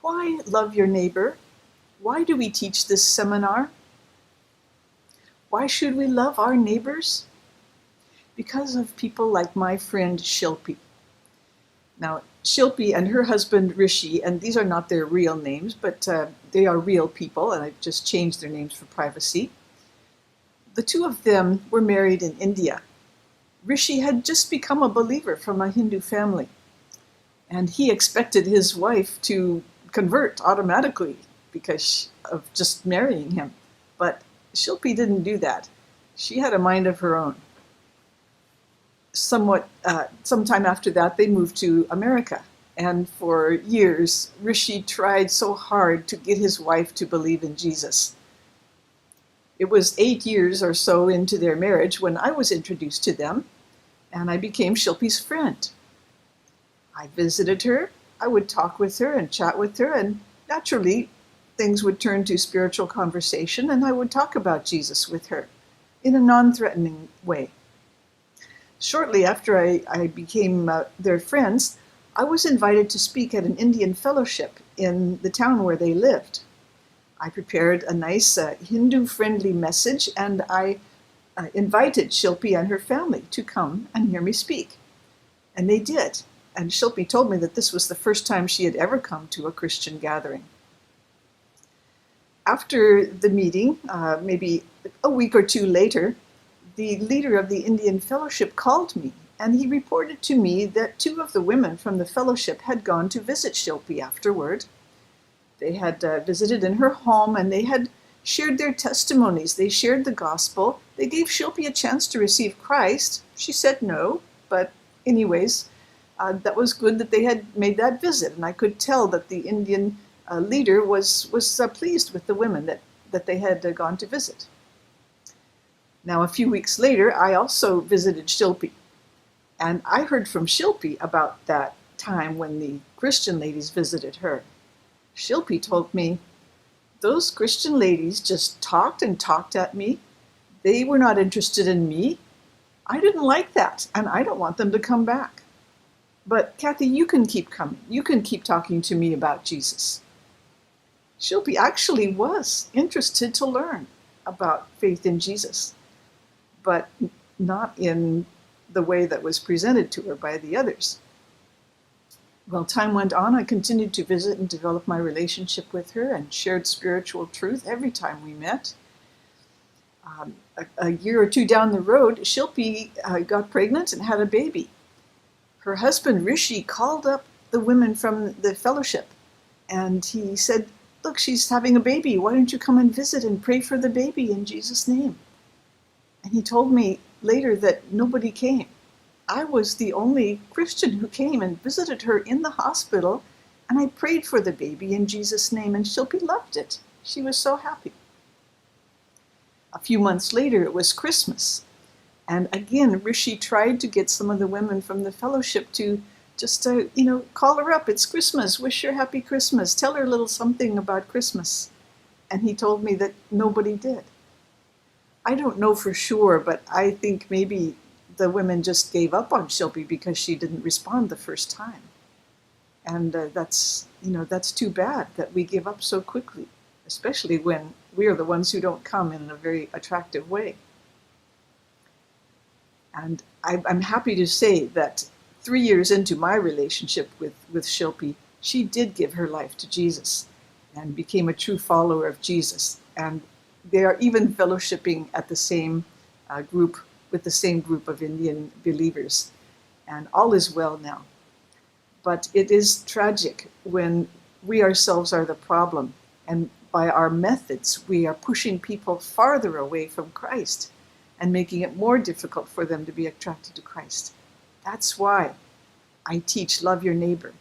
Why love your neighbor? Why do we teach this seminar? Why should we love our neighbors? Because of people like my friend Shilpi. Now, Shilpi and her husband Rishi, and these are not their real names, but they are real people, and I've just changed their names for privacy. The two of them were married in India. Rishi had just become a believer from a Hindu family, and he expected his wife to convert automatically because of just marrying him. But Shilpi didn't do that. She had a mind of her own. Sometime after that, they moved to America. And for years, Rishi tried so hard to get his wife to believe in Jesus. It was 8 years or so into their marriage when I was introduced to them, and I became Shilpi's friend. I visited her, I would talk with her and chat with her, and naturally, things would turn to spiritual conversation, and I would talk about Jesus with her in a non-threatening way. Shortly after I became their friends, I was invited to speak at an Indian fellowship in the town where they lived. I prepared a nice Hindu-friendly message, and I invited Shilpi and her family to come and hear me speak. And they did. And Shilpi told me that this was the first time she had ever come to a Christian gathering. After the meeting, maybe a week or two later, the leader of the Indian fellowship called me, and he reported to me that 2 of the women from the fellowship had gone to visit Shilpi afterward. They had visited in her home, and they had shared their testimonies. They shared the gospel. They gave Shilpi a chance to receive Christ. She said no, but anyways, that was good that they had made that visit, and I could tell that the Indian leader was pleased with the women that they had gone to visit. Now, a few weeks later, I also visited Shilpi, and I heard from Shilpi about that time when the Christian ladies visited her. Shilpi told me, those Christian ladies just talked and talked at me. They were not interested in me. I didn't like that, and I don't want them to come back. But Kathy, you can keep coming. You can keep talking to me about Jesus. Shilpi actually was interested to learn about faith in Jesus, but not in the way that was presented to her by the others. Well, time went on. I continued to visit and develop my relationship with her and shared spiritual truth every time we met. A year or two down the road, Shilpi got pregnant and had a baby. Her husband, Rishi, called up the women from the fellowship, and he said, look, she's having a baby. Why don't you come and visit and pray for the baby in Jesus' name? And he told me later that nobody came. I was the only Christian who came and visited her in the hospital, and I prayed for the baby in Jesus' name, and Shilpi loved it. She was so happy. A few months later, it was Christmas, and again, Rishi tried to get some of the women from the fellowship to just, call her up. It's Christmas. Wish her happy Christmas. Tell her a little something about Christmas. And he told me that nobody did. I don't know for sure, but I think maybe the women just gave up on Shilpi because she didn't respond the first time. And that's too bad that we give up so quickly, especially when we are the ones who don't come in a very attractive way. And I'm happy to say that 3 years into my relationship with Shilpi, she did give her life to Jesus and became a true follower of Jesus. And they are even fellowshipping at the same group, with the same group of Indian believers. And all is well now. But it is tragic when we ourselves are the problem, and by our methods, we are pushing people farther away from Christ and making it more difficult for them to be attracted to Christ. That's why I teach love your neighbor.